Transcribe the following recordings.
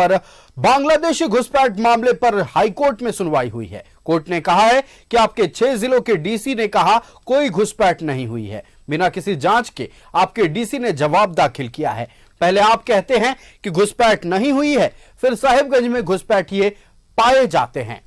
पर बांग्लादेशी घुसपैठ मामले पर हाईकोर्ट में सुनवाई हुई है। कोर्ट ने कहा है कि आपके 6 जिलों के डीसी ने कहा कोई घुसपैठ नहीं हुई है। बिना किसी जांच के आपके डीसी ने जवाब दाखिल किया है। पहले आप कहते हैं कि घुसपैठ नहीं हुई है, फिर साहिबगंज में घुसपैठिए पाए जाते हैं।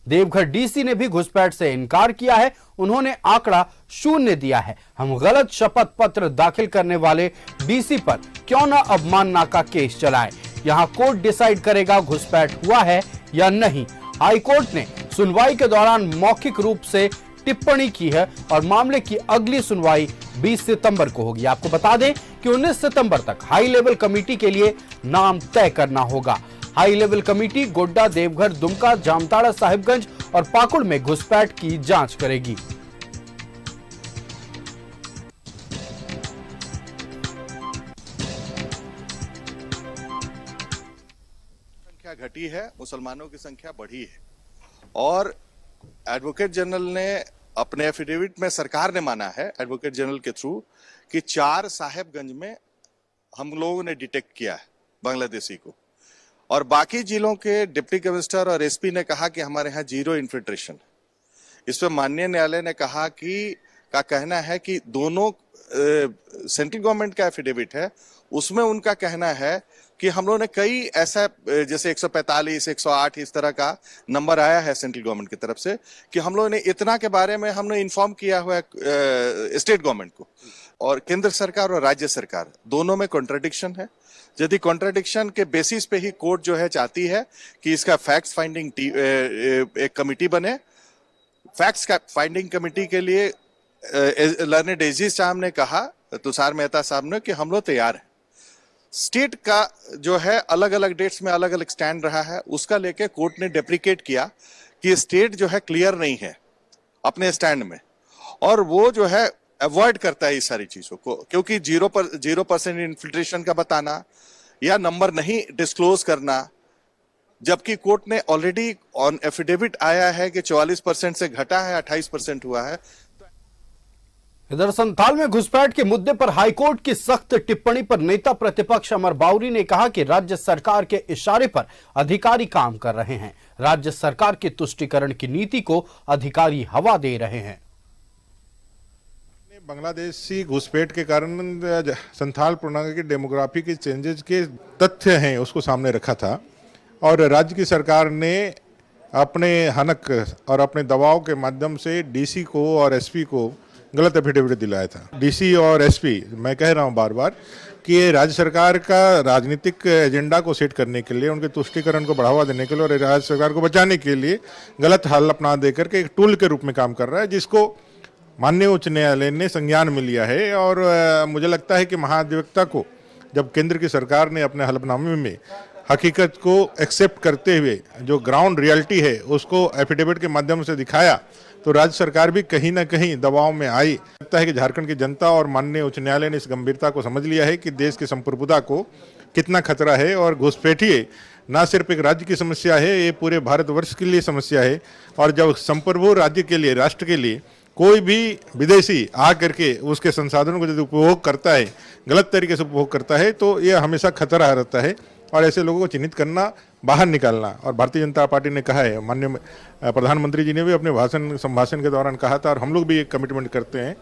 देवघर डीसी ने भी घुसपैठ से इनकार किया है। उन्होंने आंकड़ा 0 दिया है। हम गलत शपथ पत्र दाखिल करने वाले डीसी पर क्यों न अवमानना का केस चलाएं। यहां कोर्ट डिसाइड करेगा घुसपैठ हुआ है या नहीं। हाईकोर्ट ने सुनवाई के दौरान मौखिक रूप से टिप्पणी की है और मामले की अगली सुनवाई 20 सितंबर को होगी। आपको बता दें कि 19 सितंबर तक हाई लेवल कमेटी के लिए नाम तय करना होगा। High level committee Godda, Deoghar, Dumka, Jamtara, Sahibganj और पाकुड़ में घुसपैठ की जांच करेगी। संख्या घटी है, मुसलमानों की संख्या बढ़ी है और एडवोकेट जनरल ने अपने एफिडेविट में, सरकार ने माना है एडवोकेट जनरल के थ्रू कि 4 साहेबगंज में हम लोगों ने डिटेक्ट किया है बांग्लादेशी को, और बाकी जिलों के डिप्टी कमिश्नर और एसपी ने कहा कि हमारे यहाँ 0 इन्फिल्ट्रेशन। इस पर माननीय न्यायालय ने कहा कि कहना है कि दोनों सेंट्रल गवर्नमेंट का एफिडेविट है, उसमें उनका कहना है कि हम लोगों ने कई ऐसा, जैसे 145, 108 इस तरह का नंबर आया है सेंट्रल गवर्नमेंट की तरफ से कि हम लोगों ने इतना के बारे में हमने इन्फॉर्म किया हुआ है स्टेट गवर्नमेंट को, और केंद्र सरकार और राज्य सरकार दोनों में कॉन्ट्राडिक्शन है। यदि कॉन्ट्राडिक्शन के बेसिस पे ही कोर्ट जो है चाहती है कि इसका फैक्ट्स फाइंडिंग एक कमिटी बने। फैक्ट्स फाइंडिंग कमिटी के लिए लर्नेड एजीज साहब ने कहा, तुषार मेहता साहब ने, कि हम लोग तैयार हैं। स्टेट का जो है अलग अलग डेट्स में अलग अलग स्टैंड रहा है, उसका लेके कोर्ट ने डेप्रिकेट किया कि स्टेट जो है क्लियर नहीं है अपने स्टैंड में, और वो जो है अवॉइड करता है इस सारी चीजों को, क्योंकि 0% इन्फिल्ट्रेशन का बताना या नंबर नहीं डिस्क्लोज करना, जबकि कोर्ट ने ऑलरेडी ऑन एफिडेविट आया है कि 44% से घटा है, 28% हुआ है। इधर संथाल में घुसपैठ के मुद्दे पर हाईकोर्ट की सख्त टिप्पणी पर नेता प्रतिपक्ष अमर बाउरी ने कहा कि राज्य सरकार के इशारे पर अधिकारी काम कर रहे हैं। राज्य सरकार की तुष्टीकरण की नीति को अधिकारी हवा दे रहे हैं। बांग्लादेशी घुसपैठ के कारण संथाल प्रणाली की डेमोग्राफी के चेंजेस के तथ्य हैं उसको सामने रखा था, और राज्य की सरकार ने अपने हनक और अपने दबाव के माध्यम से डीसी को और एसपी को गलत एफिडेविट दिलाया था। डीसी और एसपी, मैं कह रहा हूं बार बार कि ये राज्य सरकार का राजनीतिक एजेंडा को सेट करने के लिए, उनके तुष्टीकरण को बढ़ावा देने के लिए और राज्य सरकार को बचाने के लिए गलत हल अपना देकर के एक टूल के रूप में काम कर रहा है, जिसको माननीय उच्च न्यायालय ने संज्ञान में लिया है। और मुझे लगता है कि महाधिवक्ता को जब केंद्र की सरकार ने अपने हलफनामे में हकीकत को एक्सेप्ट करते हुए जो ग्राउंड रियलिटी है उसको एफिडेविट के माध्यम से दिखाया, तो राज्य सरकार भी कहीं ना कहीं दबाव में आई। लगता है कि झारखंड की जनता और माननीय उच्च न्यायालय ने इस गंभीरता को समझ लिया है कि देश की संप्रभुता को कितना खतरा है, और घुसपैठिए ना सिर्फ एक राज्य की समस्या है, ये पूरे भारतवर्ष के लिए समस्या है। और जब संप्रभु राज्य के लिए, राष्ट्र के लिए कोई भी विदेशी आ करके उसके संसाधनों को यदि उपभोग करता है, गलत तरीके से उपभोग करता है, तो यह हमेशा खतरा रहता है, और ऐसे लोगों को चिन्हित करना, बाहर निकालना। और भारतीय जनता पार्टी ने कहा है, माननीय प्रधानमंत्री जी ने भी अपने संभाषण के दौरान कहा था, और हम लोग भी एक कमिटमेंट करते हैं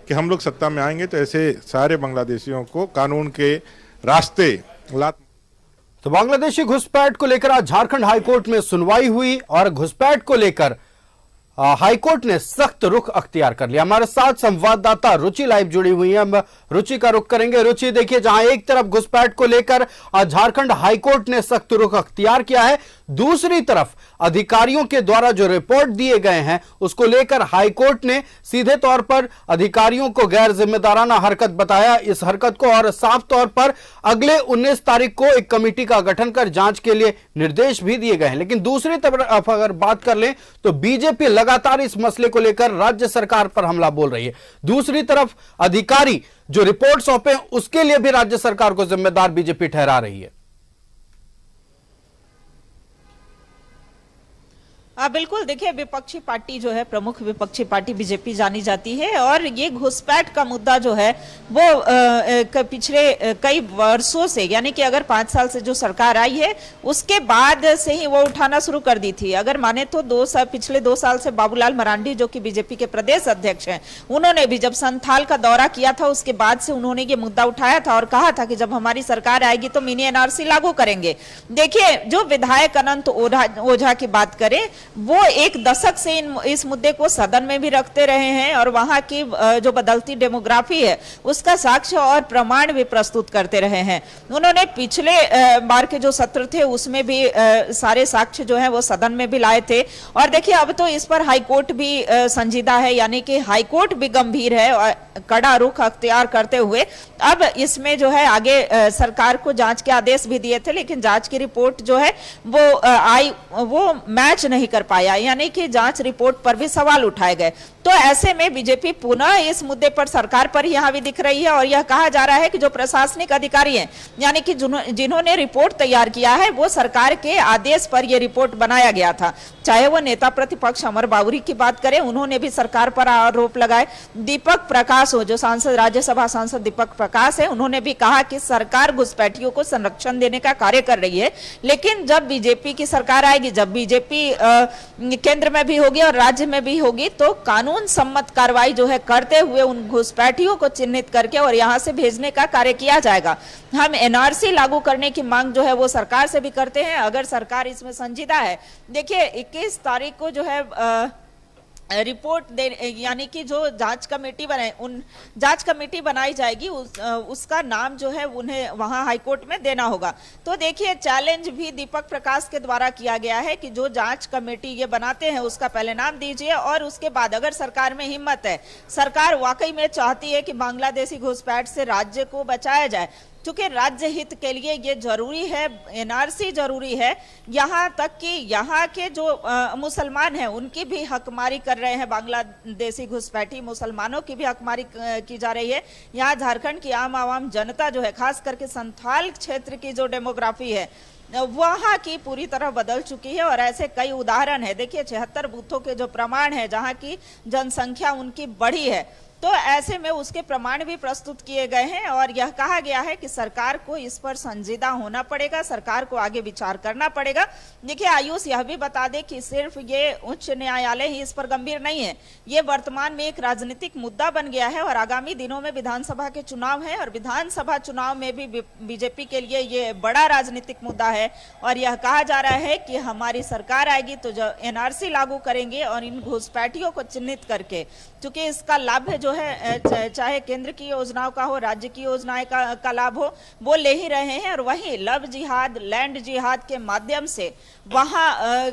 कि हम लोग सत्ता में आएंगे तो ऐसे सारे बांग्लादेशियों को कानून के रास्ते लात। तो बांग्लादेशी घुसपैठ को लेकर आज झारखंड हाईकोर्ट में सुनवाई हुई और घुसपैठ को लेकर हाईकोर्ट ने सख्त रुख अख्तियार कर लिया। हमारे साथ संवाददाता रुचि लाइव जुड़ी हुई है, हम रुचि का रुख करेंगे। रुचि, देखिए, जहां एक तरफ घुसपैठ को लेकर झारखंड हाईकोर्ट ने सख्त रुख अख्तियार किया है, दूसरी तरफ अधिकारियों के द्वारा जो रिपोर्ट दिए गए हैं उसको लेकर हाईकोर्ट ने सीधे तौर पर अधिकारियों को गैर जिम्मेदाराना हरकत बताया इस हरकत को, और साफ तौर पर अगले 19 तारीख को एक कमेटी का गठन कर जांच के लिए निर्देश भी दिए गए हैं। लेकिन दूसरी तरफ अगर बात कर लें तो बीजेपी लगातार इस मसले को लेकर राज्य सरकार पर हमला बोल रही है। दूसरी तरफ अधिकारी जो रिपोर्ट सौंपे उसके लिए भी राज्य सरकार को जिम्मेदार बीजेपी ठहरा रही है। बिल्कुल, देखिए विपक्षी पार्टी जो है, प्रमुख विपक्षी पार्टी बीजेपी जानी जाती है और ये घुसपैठ का मुद्दा जो है वो पिछले कई वर्षों से, यानी कि अगर 5 साल से जो सरकार आई है उसके बाद से ही वो उठाना शुरू कर दी थी। अगर माने तो पिछले 2 साल से बाबूलाल मरांडी जो कि बीजेपी के प्रदेश अध्यक्ष हैं, उन्होंने भी जब संथाल का दौरा किया था उसके बाद से उन्होंने ये मुद्दा उठाया था और कहा था कि जब हमारी सरकार आएगी तो मिनी एनआरसी लागू करेंगे। देखिए, जो विधायक अनंत ओझा की बात करें, वो 1 दशक से इस मुद्दे को सदन में भी रखते रहे हैं और वहां की जो बदलती डेमोग्राफी है उसका साक्ष्य और प्रमाण भी प्रस्तुत करते रहे हैं। उन्होंने पिछले बार के जो सत्र थे उसमें भी सारे साक्ष्य जो है वो सदन में भी लाए थे। और देखिए, अब तो इस पर हाईकोर्ट भी संजीदा है, यानी कि हाईकोर्ट भी गंभीर है और कड़ा रुख अख्तियार करते हुए अब इसमें जो है आगे सरकार को जांच के आदेश भी दिए थे, लेकिन जांच की रिपोर्ट जो है वो मैच नहीं कर पाया, यानी कि जांच रिपोर्ट पर भी सवाल उठाए गए। तो ऐसे में बीजेपी पुनः इस मुद्दे पर सरकार पर ही हावी दिख रही है और यह कहा जा रहा है कि जो प्रशासनिक अधिकारी हैं, यानी कि जिन्होंने रिपोर्ट तैयार किया है, वो सरकार के आदेश पर यह रिपोर्ट बनाया गया था। चाहे वो नेता प्रतिपक्ष अमर बाउरी की बात करें, उन्होंने भी सरकार पर आरोप लगाए। दीपक प्रकाश हो, जो सांसद, राज्यसभा सांसद दीपक प्रकाश है, उन्होंने भी कहा कि सरकार घुसपैठियों को संरक्षण देने का कार्य कर रही है, लेकिन जब बीजेपी की सरकार आएगी, जब बीजेपी केंद्र में भी होगी और राज्य में भी होगी, तो कानून सम्मत कार्रवाई जो है करते हुए उन घुसपैठियों को चिन्हित करके और यहां से भेजने का कार्य किया जाएगा। हम एनआरसी लागू करने की मांग जो है वो सरकार से भी करते हैं, अगर सरकार इसमें संजीदा है। देखिए, 21 तारीख को जो है रिपोर्ट दे, यानी कि जो जांच कमेटी बनाई जाएगी, उसका नाम जो है उन्हें वहां हाईकोर्ट में देना होगा। तो देखिए, चैलेंज भी दीपक प्रकाश के द्वारा किया गया है कि जो जांच कमेटी ये बनाते हैं उसका पहले नाम दीजिए और उसके बाद अगर सरकार में हिम्मत है, सरकार वाकई में चाहती है कि बांग्लादेशी घुसपैठ से राज्य को बचाया जाए, क्योंकि राज्य हित के लिए ये जरूरी है, एनआरसी जरूरी है। यहाँ तक कि यहाँ के जो मुसलमान हैं उनकी भी हकमारी कर रहे हैं, बांग्लादेशी घुसपैठी मुसलमानों की भी हकमारी की जा रही है। यहाँ झारखंड की आम जनता जो है, खास करके संथाल क्षेत्र की जो डेमोग्राफी है वहां की पूरी तरह बदल चुकी है और ऐसे कई उदाहरण है। देखिए, 76 बूथों के जो प्रमाण है जहां की जनसंख्या उनकी बढ़ी है, तो ऐसे में उसके प्रमाण भी प्रस्तुत किए गए हैं और यह कहा गया है कि सरकार को इस पर संजीदा होना पड़ेगा, सरकार को आगे विचार करना पड़ेगा। देखिए, आयुष यह भी बता दे कि सिर्फ ये उच्च न्यायालय ही इस पर गंभीर नहीं है, ये वर्तमान में एक राजनीतिक मुद्दा बन गया है और आगामी दिनों में विधानसभा के चुनाव है और विधानसभा चुनाव में भी बीजेपी के लिए ये बड़ा राजनीतिक मुद्दा है और यह कहा जा रहा है कि हमारी सरकार आएगी तो जो एनआरसी लागू करेंगे और इन घुसपैठियों को चिन्हित करके, क्योंकि इसका लाभ जो है चाहे केंद्र की योजनाओं का हो, राज्य की योजनाएं का लाभ हो, वो ले ही रहे हैं और वहीं लव जिहाद, लैंड जिहाद के माध्यम से वहां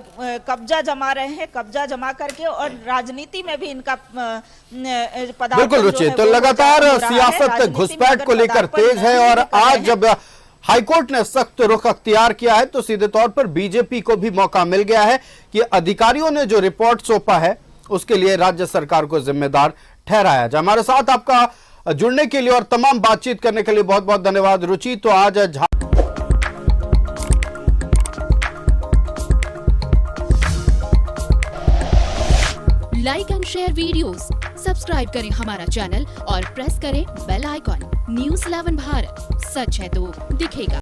कब्जा जमा रहे हैं, कब्जा जमा करके और राजनीति में भी इनका पदार्पण। बिल्कुल रुचि, तो लगातार सियासत घुसपैठ को लेकर तेज है और आज जब हाईकोर्ट ने सख्त रुख अख्तियार किया है तो सीधे तौर पर बीजेपी को भी मौका मिल गया है कि अधिकारियों ने जो रिपोर्ट सौंपा है उसके लिए राज्य सरकार को जिम्मेदार ठहराया जाए। हमारे साथ आपका जुड़ने के लिए और तमाम बातचीत करने के लिए बहुत बहुत धन्यवाद रुचि। तो आज like and share videos, subscribe करें हमारा चैनल और प्रेस करें बेल आइकॉन। News 11 भारत, सच है तो दिखेगा।